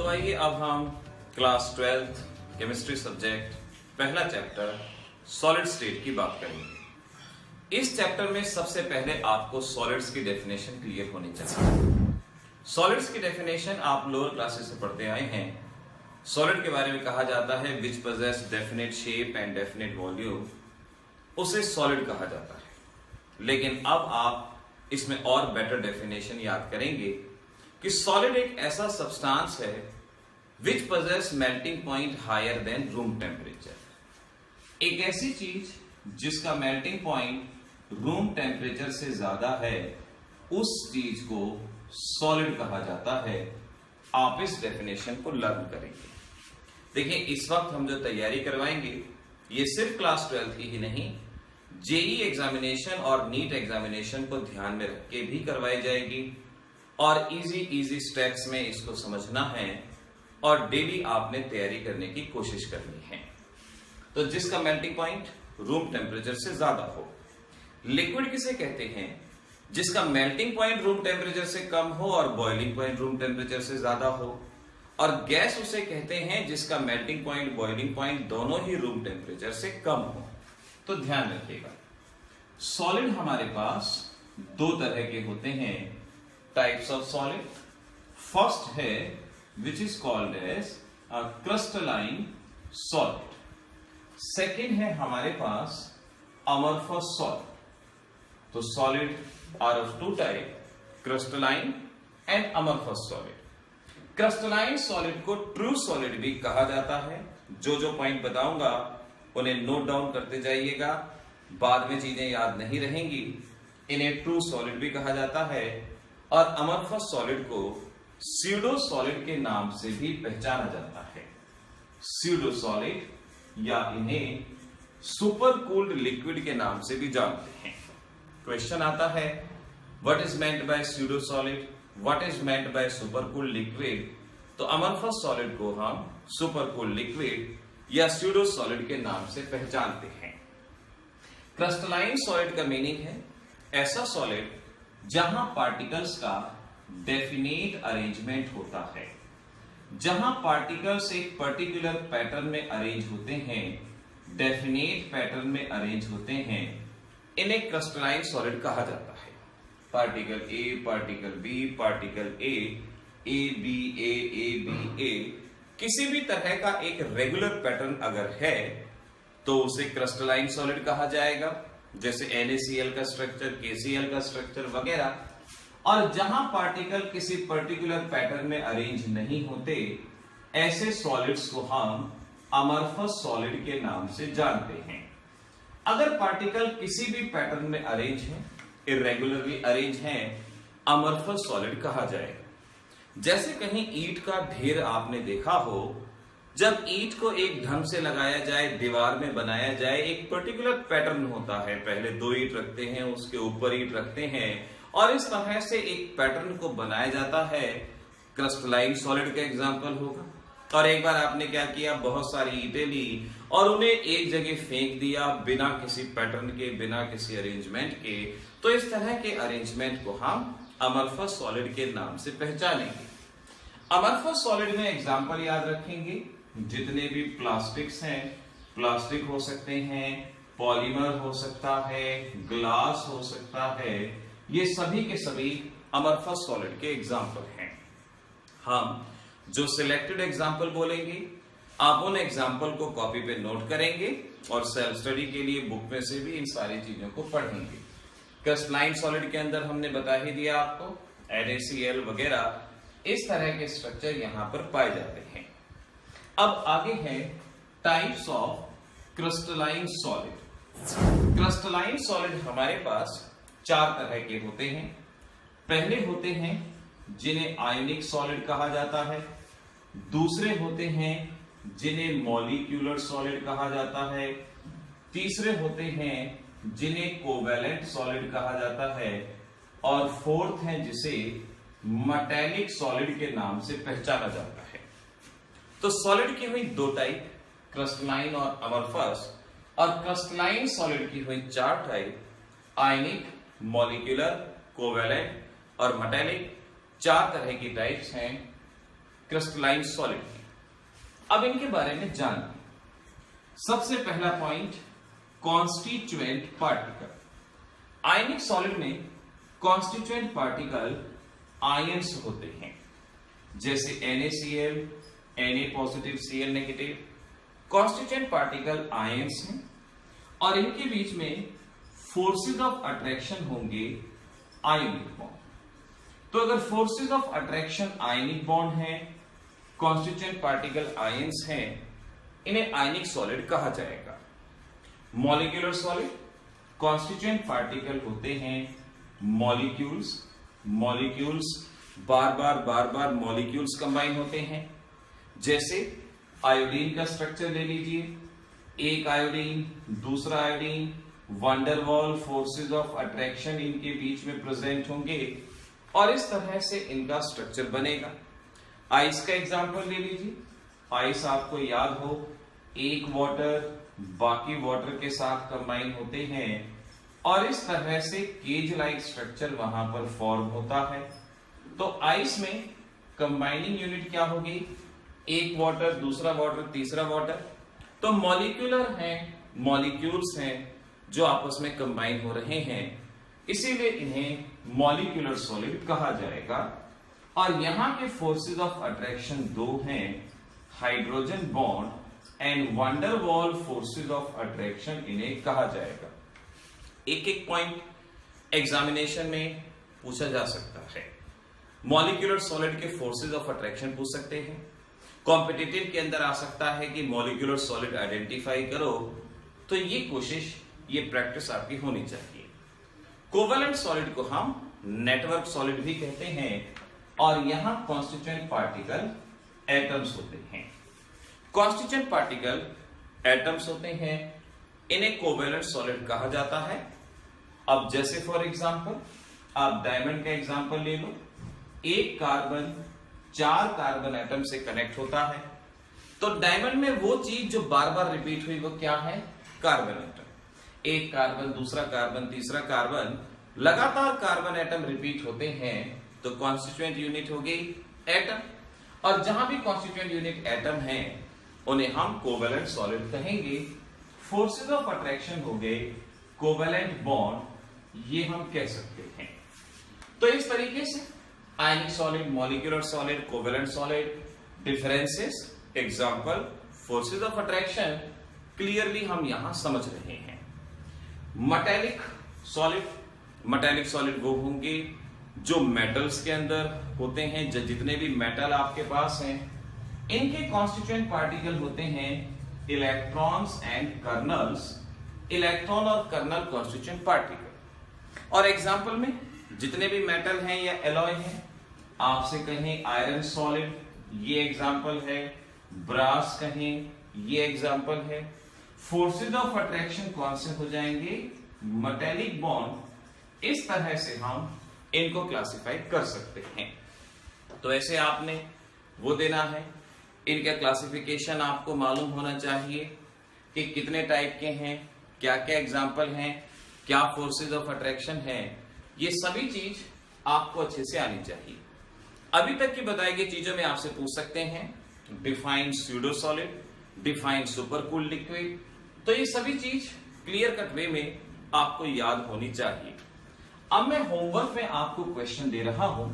तो आइए अब हम क्लास 12th केमिस्ट्री सब्जेक्ट पहला चैप्टर सॉलिड स्टेट की बात करेंगे। इस चैप्टर में सबसे पहले आपको सॉलिड्स की डेफिनेशन क्लियर होनी चाहिए। सॉलिड्स की डेफिनेशन आप लोअर क्लासेस से पढ़ते आए हैं। सॉलिड के बारे में कहा जाता है which possess definite shape and definite volume, उसे सॉलिड कहा जाता है। लेकिन अब आप इसमें और बेटर डेफिनेशन याद करेंगे कि सॉलिड एक ऐसा सब्सटेंस है which possess melting point higher than room temperature. एक ऐसी चीज जिसका मेल्टिंग पॉइंट रूम टेम्परेचर से ज्यादा है, उस चीज को सॉलिड कहा जाता है। आप इस डेफिनेशन को लर्न करेंगे। देखिए, इस वक्त हम जो तैयारी करवाएंगे ये सिर्फ क्लास 12 की ही नहीं, जेई एग्जामिनेशन और नीट एग्जामिनेशन को ध्यान में रख के भी करवाई जाएगी और इजी स्टेप्स में इसको समझना है और डेली आपने तैयारी करने की कोशिश करनी है। तो जिसका मेल्टिंग पॉइंट रूम टेम्परेचर से ज्यादा हो। लिक्विड किसे कहते हैं? जिसका मेल्टिंग पॉइंट रूम टेम्परेचर से कम हो और बॉइलिंग पॉइंट रूम टेम्परेचर से ज्यादा हो। और गैस उसे कहते हैं जिसका मेल्टिंग पॉइंट बॉइलिंग पॉइंट दोनों ही रूम टेम्परेचर से कम हो। तो ध्यान रखिएगा, सॉलिड हमारे पास दो तरह के होते हैं, टाइप्स ऑफ सॉलिड। फर्स्ट है which is called as a crystalline solid. Second है हमारे पास अमorphous सॉलिड। तो solid are of two type, crystalline and amorphous solid. Crystalline solid को ट्रू सॉलिड भी कहा जाता है। जो पॉइंट बताऊंगा उन्हें नोट डाउन करते जाइएगा, बाद में चीजें याद नहीं रहेंगी। इन्हें ट्रू सॉलिड भी कहा जाता है और अमorphous सॉलिड को स्यूडो सॉलिड के नाम से भी पहचाना जाता है। स्यूडो सॉलिड या इन्हें सुपर कूल्ड लिक्विड के नाम से भी जानते हैं। क्वेश्चन आता है, what is meant by pseudo solid, what is meant by super cooled liquid. तो अमorphous सॉलिड को हम सुपर कूल्ड लिक्विड या स्यूडो सॉलिड के नाम से पहचानते हैं। क्रिस्टलाइन सॉलिड का मीनिंग है ऐसा सॉलिड जहां पार्टिकल्स का डेफिनेट अरेंजमेंट होता है। जहां पार्टिकल्स एक पर्टिकुलर पैटर्न में अरेंज होते हैं, डेफिनेट पैटर्न में अरेंज होते हैं, इन्हें क्रिस्टलाइन सॉलिड कहा जाता है। Particle A, particle B, particle A B, A B, A, किसी भी तरह का एक रेगुलर पैटर्न अगर है तो उसे क्रिस्टलाइन सॉलिड कहा जाएगा, जैसे NaCl का स्ट्रक्चर, KCl का स्ट्रक्चर वगैरह। और जहां पार्टिकल किसी पर्टिकुलर पैटर्न में अरेंज नहीं होते, ऐसे सॉलिड्स को हम अमorphous सॉलिड के नाम से जानते हैं। अगर पार्टिकल किसी भी पैटर्न में अरेंज है, इरेगुलरली अरेंज है, अमorphous सॉलिड कहा जाएगा। जैसे कहीं ईंट का ढेर आपने देखा हो, जब ईंट को एक ढंग से लगाया जाए, दीवार में बनाया जाए, एक पर्टिकुलर पैटर्न होता है। पहले दो ईंट रखते हैं, उसके ऊपर ईंट रखते हैं और इस तरह से एक पैटर्न को बनाया जाता है। क्रिस्टलाइन सॉलिड का एग्जांपल होगा। और एक बार आपने क्या किया, बहुत सारी ईंटें ली और उन्हें एक जगह फेंक दिया बिना किसी पैटर्न के, बिना किसी अरेंजमेंट के। तो इस तरह के अरेंजमेंट को हम अमorphous सॉलिड के नाम से पहचानेंगे। अमorphous सॉलिड में एग्जांपल याद रखेंगे, जितने भी प्लास्टिक्स हैं, प्लास्टिक हो सकते हैं, पॉलीमर हो सकता है, ग्लास हो सकता है, ये सभी के सभी अमorphous सॉलिड के एग्जांपल हैं। हम जो सिलेक्टेड एग्जांपल बोलेंगे, आप उन एग्जांपल को कॉपी पे नोट करेंगे और सेल्फ स्टडी के लिए बुक में से भी इन सारी चीजों को पढ़ेंगे। क्रिस्टलाइन सॉलिड के अंदर हमने बता ही दिया आपको, NaCl वगैरह इस तरह के स्ट्रक्चर यहां पर पाए जाते हैं। अब आगे है types of crystalline solid. Crystalline solid हमारे पास चार तरह के होते हैं। पहले होते हैं जिन्हें आयोनिक सॉलिड कहा जाता है, दूसरे होते हैं जिन्हें मॉलिक्यूलर सॉलिड कहा जाता है, तीसरे होते हैं जिन्हें कोवैलेंट सॉलिड कहा जाता है और फोर्थ है जिसे मेटालिक सॉलिड के नाम से पहचाना जाता है। तो सॉलिड की हुई दो टाइप, क्रिस्टलाइन और अमorphous, और क्रिस्टलाइन सॉलिड की हुई चार टाइप, आयनिक, मॉलिक्यूलर, कोवैलेंट और मेटालिक। चार तरह की टाइप्स हैं क्रिस्टलाइन सॉलिड की। अब इनके बारे में जानते हैं। सबसे पहला पॉइंट, कॉन्स्टिट्यूएंट पार्टिकल। आयनिक सॉलिड में कॉन्स्टिट्यूएंट पार्टिकल आयंस होते हैं, जैसे NaCl, Na positive Cl negative. Constituent particle ions हैं और इनके बीच में फोर्सेस ऑफ अट्रैक्शन होंगे आयनिक बॉन्ड। तो अगर forces of attraction ionic bond है, कॉन्स्टिट्यूएंट पार्टिकल आयंस हैं, इन्हें आयनिक सॉलिड कहा जाएगा। मॉलिक्यूलर सॉलिड, कॉन्स्टिट्यूएंट पार्टिकल होते हैं मॉलिक्यूल्स। मॉलिक्यूल्स बार बार मॉलिक्यूल्स कंबाइन होते हैं, जैसे आयोडीन का स्ट्रक्चर ले लीजिए, एक आयोडीन दूसरा iodine, van der Waals forces of attraction इनके बीच में प्रेजेंट होंगे और इस तरह से इनका स्ट्रक्चर बनेगा। आइस का एग्जांपल ले लीजिए। आइस आपको याद हो, एक वाटर बाकी वाटर के साथ कंबाइन होते हैं और इस तरह से केज लाइक स्ट्रक्चर वहां पर फॉर्म होता है। तो आइस में कंबाइनिंग यूनिट क्या होगी? एक वाटर दूसरा वाटर तीसरा वाटर। तो मॉलिक्यूलर हैं, मॉलिक्यूल्स हैं जो आपस में कंबाइन हो रहे हैं, इसीलिए इन्हें मॉलिक्यूलर सॉलिड कहा जाएगा। और यहां के फोर्सेस ऑफ अट्रैक्शन दो हैं, hydrogen bond and van der Waals forces of attraction इन्हें कहा जाएगा। एक एक पॉइंट एग्जामिनेशन में पूछा जा सकता है। मॉलिक्यूलर सॉलिड के फोर्सेस ऑफ अट्रैक्शन पूछ सकते हैं। कॉम्पिटिटिव के अंदर आ सकता है कि मॉलिक्यूलर सॉलिड आइडेंटिफाई करो, तो ये कोशिश, ये प्रैक्टिस आपकी होनी चाहिए। कोवेलेंट सॉलिड को हम नेटवर्क सॉलिड भी कहते हैं और यहां कॉन्स्टिट्यूएंट पार्टिकल एटम्स होते हैं। कॉन्स्टिट्यूएंट पार्टिकल एटम्स होते हैं, इन्हें कोवेलेंट सॉलिड कहा जाता है। अब जैसे फॉर एग्जांपल आप डायमंड का एग्जांपल ले लो, एक कार्बन 4 कार्बन एटम से कनेक्ट होता है, तो डायमंड में वो चीज जो बार बार रिपीट हुई वो क्या है? Carbon atom. एक कार्बन दूसरा कार्बन तीसरा कार्बन, लगातार कार्बन एटम रिपीट होते हैं, तो कॉन्स्टिट्यूएंट यूनिट हो गई एटम। और जहां भी कॉन्स्टिट्यूएंट यूनिट एटम है उन्हें हम कोवेलेंट सॉलिड कहेंगे। फोर्सेस ऑफ अट्रैक्शन हो गए कोवेलेंट बॉन्ड, ये हम कह सकते हैं। तो इस तरीके से आयनिक solid, molecular solid, covalent solid, differences, example, forces of attraction clearly हम यहां समझ रहे हैं। मेटेलिक सॉलिड, मेटेलिक सॉलिड वो होंगे जो मेटल्स के अंदर होते हैं। जितने भी मेटल आपके पास हैं, इनके कॉन्स्टिट्यूएंट पार्टिकल होते हैं इलेक्ट्रॉन्स एंड कर्नल्स। इलेक्ट्रॉन और कर्नल कॉन्स्टिट्यूएंट पार्टिकल। और एग्जांपल में जितने भी मेटल हैं या एलॉय हैं, आपसे कहें आयरन सॉलिड, ये एग्जांपल है। ब्रास कहें, ये एग्जांपल है। फोर्सेस ऑफ अट्रैक्शन कौन से हो जाएंगे? Metallic bond. इस तरह से हम इनको क्लासिफाई कर सकते हैं। तो ऐसे आपने वो देना है, इनका क्लासिफिकेशन आपको मालूम होना चाहिए कि कितने टाइप के हैं, क्या क्या एग्जाम्पल हैं, क्या फोर्सेस ऑफ अट्रैक्शन है, ये सभी चीज आपको अच्छे से आनी चाहिए। अभी तक की बताई गई चीजों में आपसे पूछ सकते हैं define pseudo solid, define supercooled liquid. तो ये सभी चीज क्लियर कट वे में आपको याद होनी चाहिए। अब मैं होमवर्क में आपको क्वेश्चन दे रहा हूं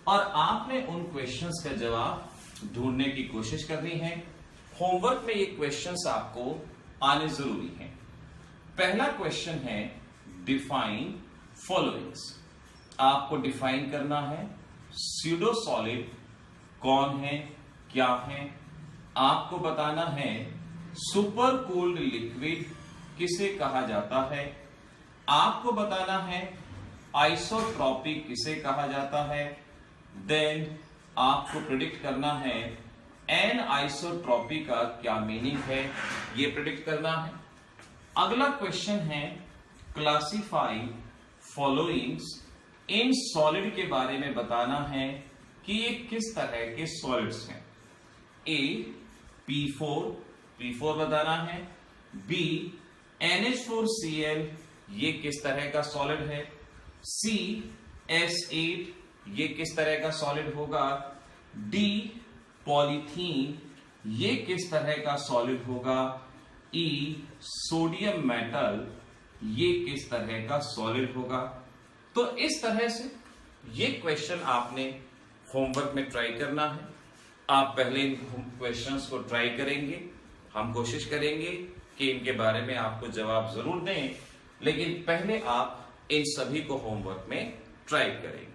और आपने उन क्वेश्चंस का जवाब ढूंढने की कोशिश करनी है। होमवर्क में ये क्वेश्चंस आपको आने जरूरी हैं। पहला क्वेश्चन है डिफाइन फॉलोइंग्स। आपको डिफाइन करना है स्यूडो सॉलिड कौन है, क्या है। आपको बताना है सुपर कूल्ड लिक्विड किसे कहा जाता है। आपको बताना है आइसोट्रॉपिक किसे कहा जाता है। देन आपको प्रिडिक्ट करना है एन आइसोट्रॉपी का क्या मीनिंग है, ये प्रिडिक्ट करना है। अगला क्वेश्चन है क्लासिफाई फॉलोइंग्स। इन सॉलिड के बारे में बताना है कि ये किस तरह के सॉलिड्स हैं। ए P4 बताना है। बी NH4Cl, ये किस तरह का सॉलिड है। C S8, ये किस तरह का सॉलिड होगा। डी पॉलीथीन ये किस तरह का सॉलिड होगा, ई सोडियम मेटल ये किस तरह का सॉलिड होगा। तो इस तरह से ये क्वेश्चन आपने होमवर्क में ट्राई करना है। आप पहले इन क्वेश्चंस को ट्राई करेंगे, हम कोशिश करेंगे कि इनके बारे में आपको जवाब जरूर दें, लेकिन पहले आप इन सभी को होमवर्क में ट्राई करेंगे।